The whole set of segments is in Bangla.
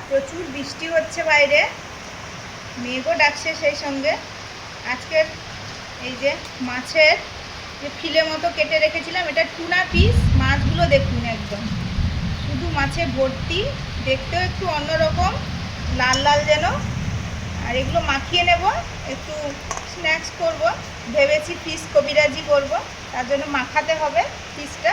প্রচুর বৃষ্টি হচ্ছে বাইরে, মেঘও ডাকছে সেই সঙ্গে। আজকের এই যে মাছের যে ফিলে মতো কেটে রেখেছিলাম, এটা টুনা পিস। মাছগুলো দেখুন একদম শুধু মাছে ভর্তি, দেখতেও একটু অন্যরকম লাল লাল যেন। আর এগুলো মাখিয়ে নেব, একটু স্ন্যাক্স করব। ভেবেছি ফিশ কবিরাজি করব, তার জন্য মাখাতে হবে ফিশটা।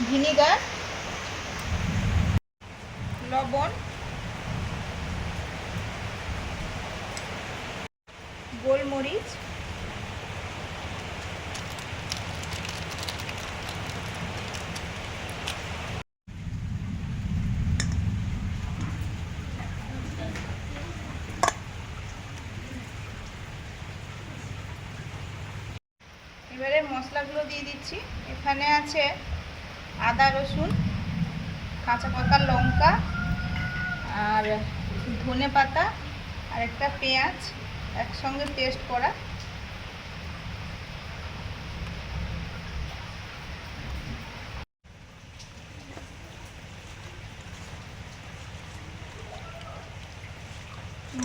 ভিনিগার, লবণ, গোলমরিচ, এবারে মশলাগুলো দিয়ে দিচ্ছি। এখানে আছে আদা রসুন, কাঁচা পাকা লঙ্কা, আর ধনে পাতা, আর একটা পেঁয়াজ একসঙ্গে পেস্ট করা।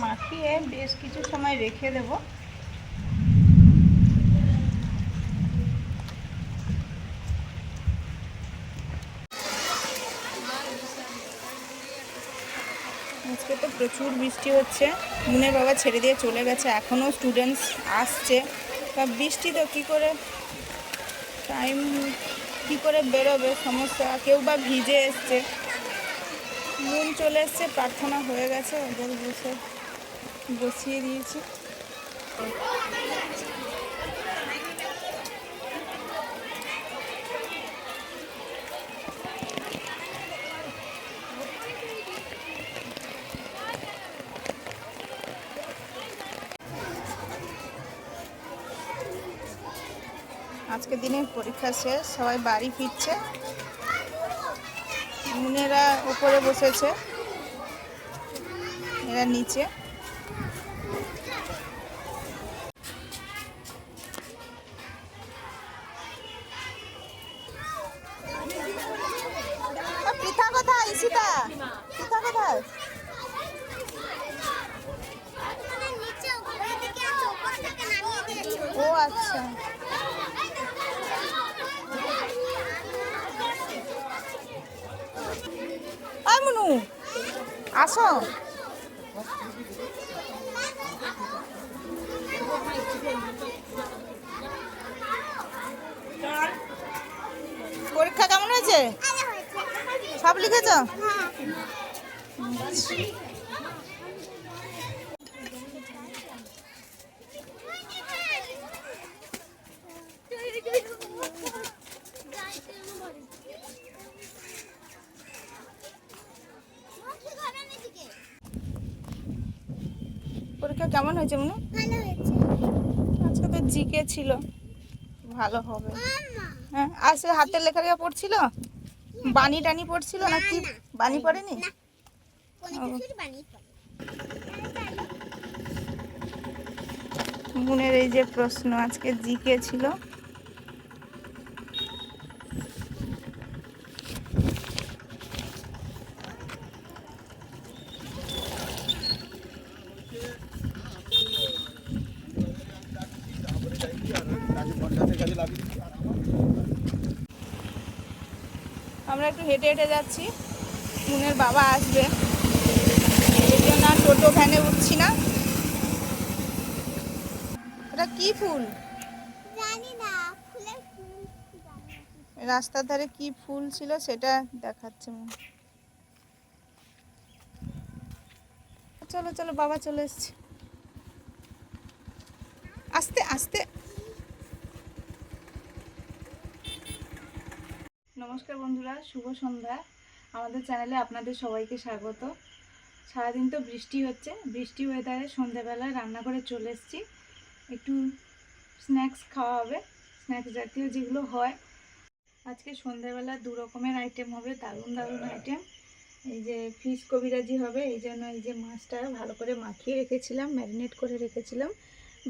মাখিয়ে বেশ কিছু সময় রেখে দেব। আজকে তো প্রচুর বৃষ্টি হচ্ছে। মুনের বাবা ছেড়ে দিয়ে চলে গেছে, এখনও স্টুডেন্টস আসছে। তা বৃষ্টি তো কী করে টাইম কী করে বেরোবে, সমস্যা। কেউ বা ভিজে এসছে। মুন চলে এসছে, প্রার্থনা হয়ে গেছে, ওদের বসিয়ে দিয়েছি। আজকের দিনে পরীক্ষা শেষ, সবাই বাড়ি ফিরছে। মুনেরা উপরে বসেছে, এরা নিচে। পিঠা কোথায়? ইসিতা পিঠা কোথায়? ও আচ্ছা, মুনু আসো। পরীক্ষা কেমন হয়েছে? সব লিখেছ? পরীক্ষা কেমন হয়েছে মনু? আজকে তো জিকে ছিল, ভালো হবে। হ্যাঁ, আজকে হাতের লেখা পড়ছিল, বাণী টানি পড়ছিল না কি? বাণী পড়েনি? মুনের এই যে প্রশ্ন, আজকে জিকে ছিল। আমরা একটু হেঁটে হেঁটে যাচ্ছি, মুনের বাবা আসবে, এই জন্য আর টোটো ভ্যানে উঠছি না। এটা কি ফুল? জানি না, ফুলের ফুল। রাস্তার ধারে কি ফুল ছিল সেটা দেখাচ্ছে। চলো চলো, বাবা চলে এসছে। আস্তে আস্তে। নমস্কার বন্ধুরা, শুভ সন্ধ্যা। আমাদের চ্যানেলে আপনাদের সবাইকে স্বাগত। সারাদিন তো বৃষ্টি হচ্ছে, বৃষ্টি ওয়েদারে সন্ধ্যাবেলা রান্নাঘরে চলে এসেছি। একটু স্ন্যাক্স খাওয়া হবে, স্ন্যাক্স জাতীয় যেগুলো হয়। আজকে সন্ধ্যাবেলা দু রকমের আইটেম হবে, দারুণ দারুণ আইটেম। এই যে ফিশ কবিরাজি হবে, এই জন্য এই যে মাছটা ভালো করে মাখিয়ে রেখেছিলাম, ম্যারিনেট করে রেখেছিলাম।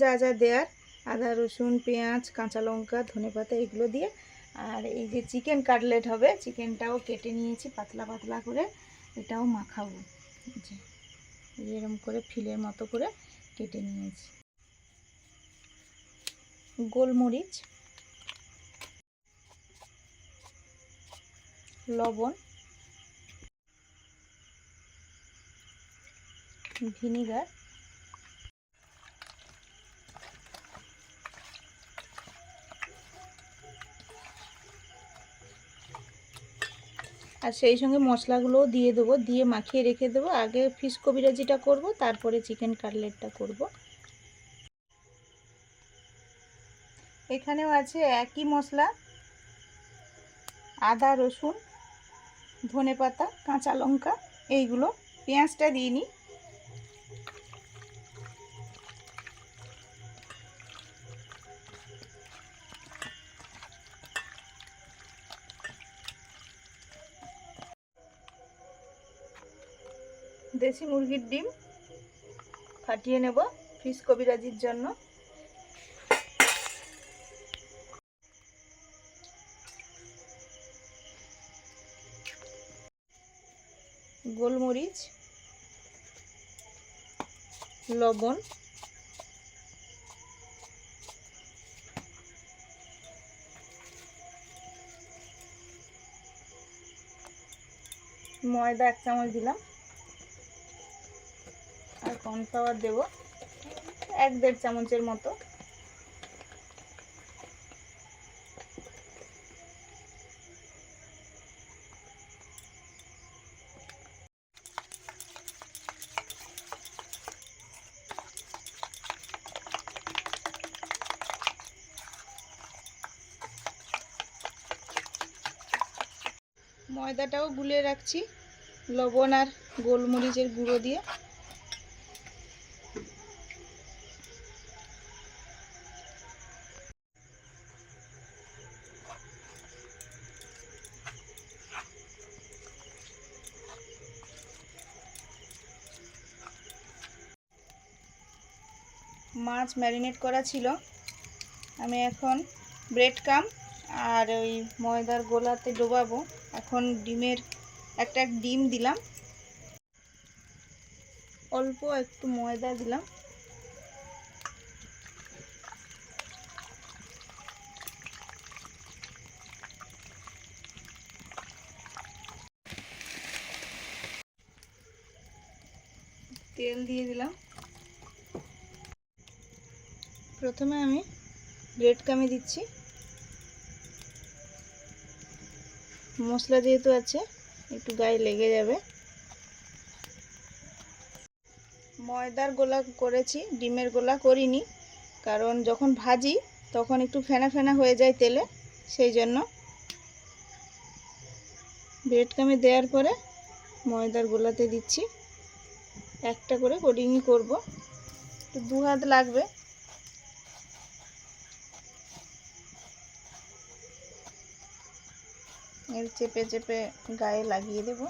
যা যা দেওয়ার, আদা রসুন পেঁয়াজ কাঁচা লঙ্কা ধনেপাতা এগুলো দিয়ে আর এই যে চিকেন কাটলেট হবে, চিকেনটাও কেটে নিয়েছি পাতলা পাতলা করে, এটাও মাখাবো। এই যে এরকম করে ফিলের মতো করে কেটে নিয়েছি। গোলমরিচ, লবণ, ভিনিগার, আর সেই সঙ্গে মশলাগুলোও দিয়ে দেবো, দিয়ে মাখিয়ে রেখে দেবো। আগে ফিশ কবিরাজিটা করব, তারপরে চিকেন কাটলেটটা করব। এখানেও আছে একই মশলা, আদা, রসুন, ধনেপাতা, কাঁচা লঙ্কা, এইগুলো। পেঁয়াজটা দিইনি। দেশি মুরগির ডিম ফাটিয়ে নেব ফিশ কবিরাজির জন্য। গোলমরিচ, লবণ, ময়দা 1 চামচ দিলাম, আর কর্নফ্লাওয়ার দেব 1-1.5 চামচের মতো। ময়দাটাও গুলে রাখছি লবণ আর গোলমরিচের গুঁড়ো দিয়ে। মাছ ম্যারিনেট করা ছিল, আমি এখন ব্রেড ক্রাম আর ওই ময়দার গোলাতে ডোবাবো। এখন ডিমের একটা ডিম দিলাম, অল্প একটু ময়দা দিলাম, তেল দিয়ে দিলাম। প্রথমে আমি ব্রেড ক্রামে দিচ্ছি, মশলা যেহেতু আছে একটু গায়ে লেগে যাবে। ময়দার গোলা করেছি, ডিমের গোলা করিনি, কারণ যখন ভাজি তখন একটু ফেনা ফেনা হয়ে যায় তেলে, সেই জন্য ব্রেড ক্রামে দেওয়ার পরে ময়দার গোলাতে দিচ্ছি। একটা করে কোটিংই করব, একটু 2 হাত লাগবে। এর চেপে চেপে গায়ে লাগিয়ে দেব।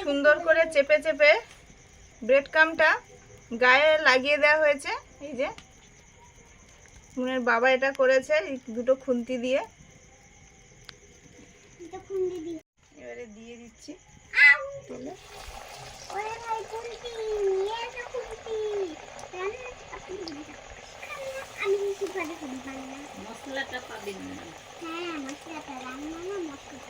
সুন্দর করে চেপে চেপে ব্রেড ক্রামটা গায়ে লাগিয়ে দেওয়া হয়েছে। এই যে মুনের বাবা এটা করেছে দুটো খুন্তি দিয়ে। এবারে দিয়ে দিচ্ছি তেলে। মশলাটা পাবেন না? হ্যাঁ, মশলাটা রান্না না, মশলা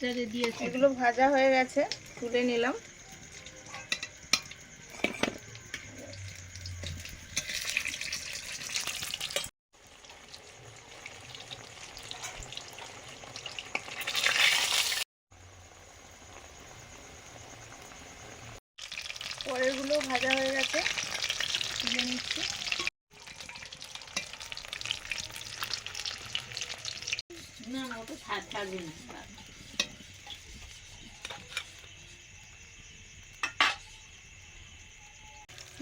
মাছটা রেডি আছে। এগুলো ভাজা হয়ে গেছে, তুলে নিলাম। পরেরগুলো ভাজা হয়ে গেছে, তুলে নিচ্ছি। না না, ওটা থাকবে না।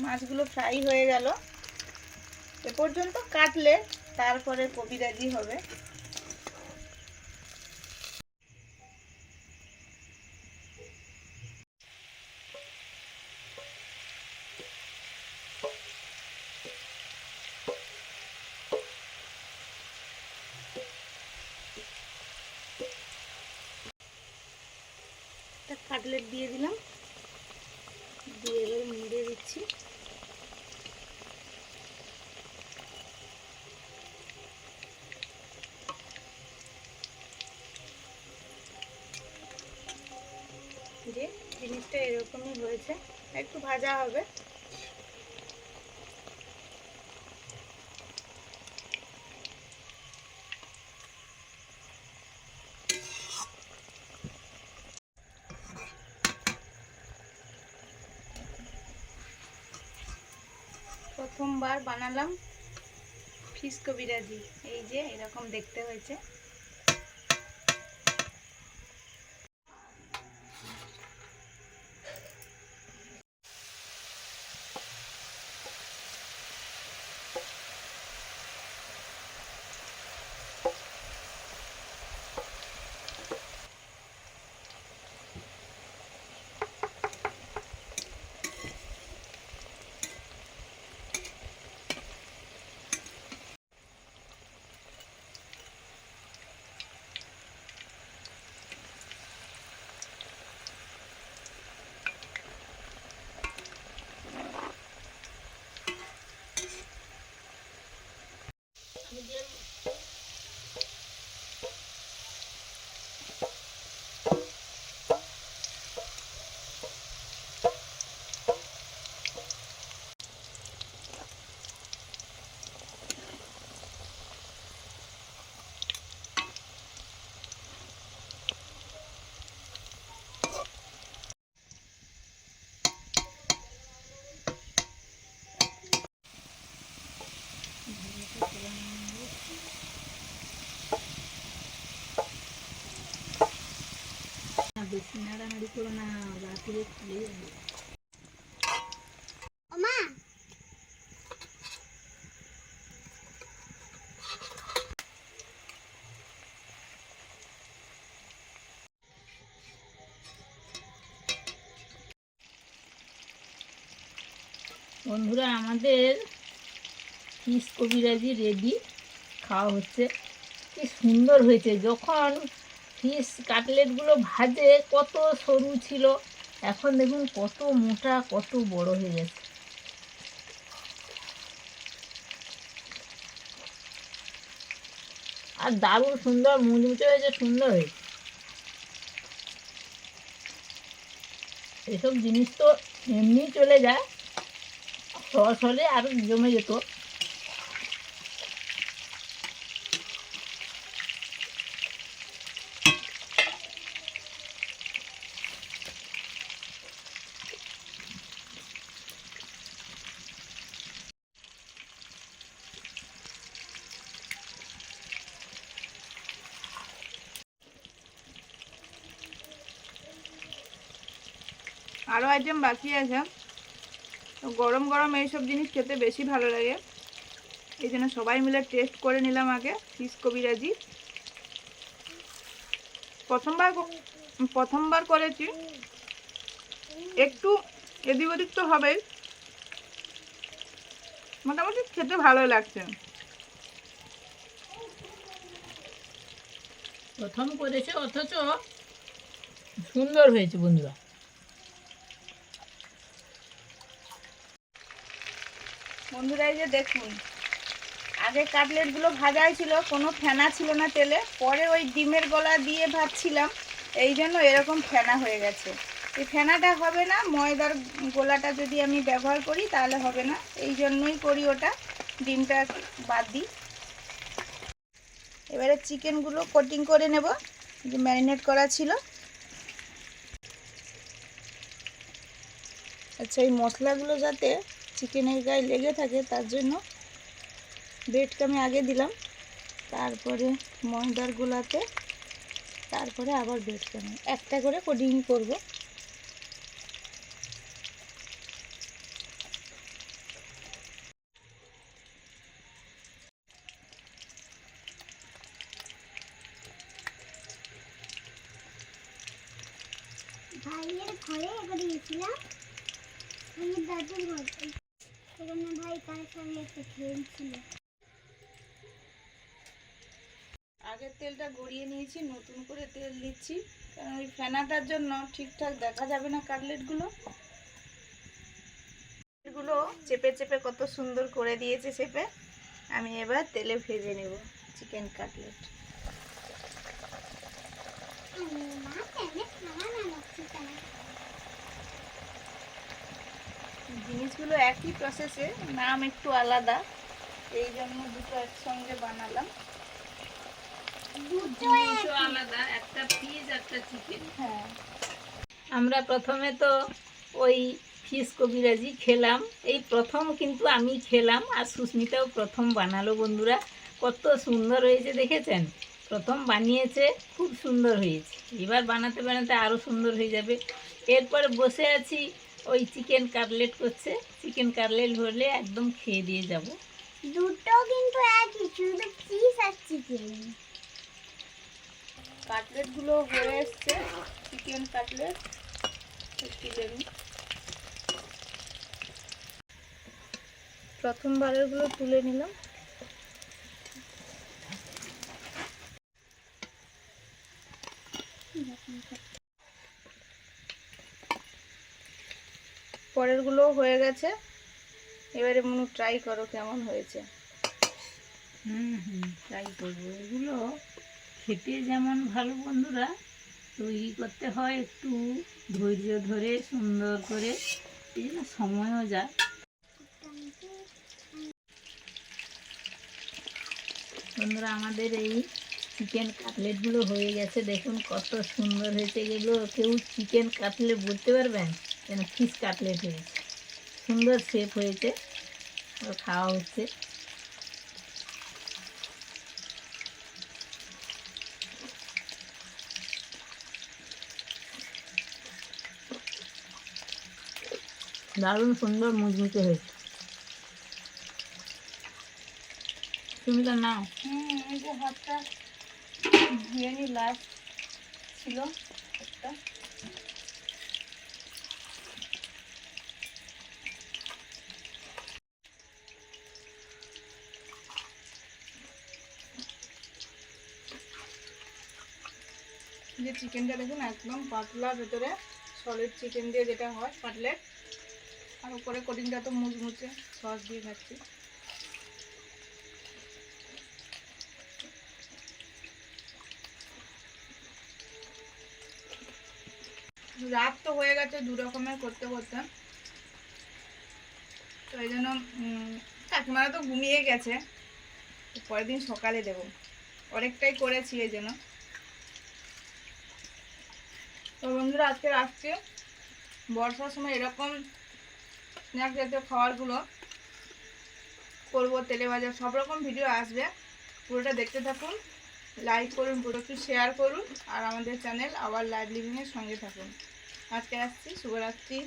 মাছগুলো ফ্রাই হয়ে গেল। এ পর্যন্ত কাটলে তারপরে কবিরাজি হবে। কাটলেট দিয়ে দিলাম, দিয়ে এবার মুড়ে দিচ্ছি। যে জিনিসটা এরকমই হয়েছে, একটু ভাজা হবে। প্রথমবার বানালাম ফিশ কবিরাজি, এই যে এরকম দেখতে হয়েছে। বেশি নাড়ানাড়ি করো না, রাত্রে খুলে যাবে। বন্ধুরা, আমাদের ফিশ কবিরাজি রেডি, খাওয়া হচ্ছে। কি সুন্দর হয়েছে! যখন ফিশ কাটলেটগুলো ভাজে কত সরু ছিল, এখন দেখুন কত মোটা, কত বড় হয়ে গেছে। আর দারুণ সুন্দর মুচমুচে হয়েছে, সুন্দর হয়েছে। এসব জিনিস তো এমনি চলে যায়, সস হলে আরও জমে যেত। আরও আইটেম বাকি আছে, তো গরম গরম এইসব জিনিস খেতে বেশি ভালো লাগে। এই জন্য সবাই মিলে টেস্ট করে নিলাম আগে ফিশ কবিরাজি। প্রথমবার করেছি, একটু এদিক ওদিক তো হবেই, মোটামুটি খেতে ভালো লাগছে। প্রথম করেছে অথচ সুন্দর হয়েছে বন্ধুরা। বন্ধুরা, এই যে দেখুন, আগে কাটলেটগুলো ভাজাই ছিল, কোনো ফেনা ছিল না তেলে। পরে ওই ডিমের গলা দিয়ে ভাজছিলাম, এই জন্য এরকম ফেনা হয়ে গেছে। এই ফেনাটা হবে না, ময়দার গোলাটা যদি আমি ব্যবহার করি তাহলে হবে না, এই জন্যই করি ওটা, ডিমটা বাদ দিই। এবারে চিকেনগুলো কোটিং করে নেব, যে ম্যারিনেট করা ছিল। আচ্ছা, এই মশলাগুলো যাতে চিকেনের গায়ে লেগে থাকে তার জন্য ব্রেডটা আমি আগে দিলাম, তারপরে ময়দার গোলাতে, তারপরে আবার ব্রেডটা আমি একটা করে কোটিং করব। ভাইয়ের ঘরে একবার গেছিলাম, ভাইয়ের দাদুর ঘর, সেখানে ভাই তার সঙ্গে একটা খেলছিল। আগের তেলটা গড়িয়ে নিয়েছি, নতুন করে তেল দিচ্ছি, কারণ ওই ফেনাটার জন্য ঠিকঠাক দেখা যাবে না কাটলেটগুলো। এগুলো চেপে চেপে কত সুন্দর করে দিয়েছে চেপে। আমি এবার তেলে ভেজে নেব চিকেন কাটলেট। জিনিসগুলো একই প্রসেসে, নাম একটু আলাদা, এই জন্য দুটো একসঙ্গে বানালাম। দুটো আলাদা, একটা ফিশ একটা চিকেন। হ্যাঁ, আমরা প্রথমে তো ওই ফিশ কবিরাজি খেলাম, এই প্রথম কিন্তু আমি খেলাম, আর সুস্মিতাও প্রথম বানালো। বন্ধুরা, কত সুন্দর হয়েছে দেখেছেন? প্রথম বানিয়েছে, খুব সুন্দর হয়েছে। এবার বানাতে বানাতে আরও সুন্দর হয়ে যাবে। এরপরে বসে আছি, ওই চিকেন কাটলেট করছে। চিকেন কাটলেট হলে একদম খেয়ে দিয়ে যাব। দুটো কিন্তু একই, শুধু ফিশ আর চিকেন। কাটলেটগুলো হয়ে এসছে, চিকেন কাটলেট তুলে নিই। প্রথমবারেরগুলো তুলে নিলাম। পরেরগুলো হয়ে গেছে। এবারে মনু ট্রাই করো কেমন হয়েছে। ট্রাই করবো। এগুলো খেতে যেমন ভালো বন্ধুরা, তৈরি করতে হয় একটু ধৈর্য ধরে, সুন্দর করে, এই জন্য সময়ও যায়। বন্ধুরা, আমাদের এই চিকেন কাটলেটগুলো হয়ে গেছে, দেখুন কত সুন্দর হয়েছে। এগুলো কেউ চিকেন কাটলেট বলতে পারবেন, যেন ফিশ কাটলেট হয়েছে, সুন্দর শেপ হয়েছে। খাওয়া হচ্ছে। দারুণ সুন্দর মুচমুচে হয়েছে। তুমি তো নাও। এই যে হাতটা ধুয়ে নি, লাস্ট ছিল একটা। যে চিকেনটা দেখুন একদম পাতলা, ভেতরে সলিড চিকেন দিয়ে যেটা হয় কাটলেট, আর উপরে কোটিংটা তো মুচমুচে সস দিয়ে খাচ্ছি। রাত তো হয়ে গেছে দু রকমের করতে করতে, তো এই জন্য কাকিমারা তো ঘুমিয়ে গেছে, পরের দিন সকালে দেবো। অনেকটাই করেছি এই জন্য। তো বন্ধুরা, আজকে আসছে বর্ষার সময় এরকম স্ন্যাক জাতীয় খাবারগুলো করবো, তেলে ভাজা সব রকম ভিডিও আসবে, পুরোটা দেখতে থাকুন, লাইক করুন, পুরো একটু শেয়ার করুন, আর আমাদের চ্যানেল আওয়ার লাইভ লিভিংয়ের সঙ্গে থাকুন। আজকে আসছি, শুভরাত্রি,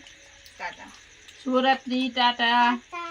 টাটা। শুভরাত্রি, টাটা। টাটা।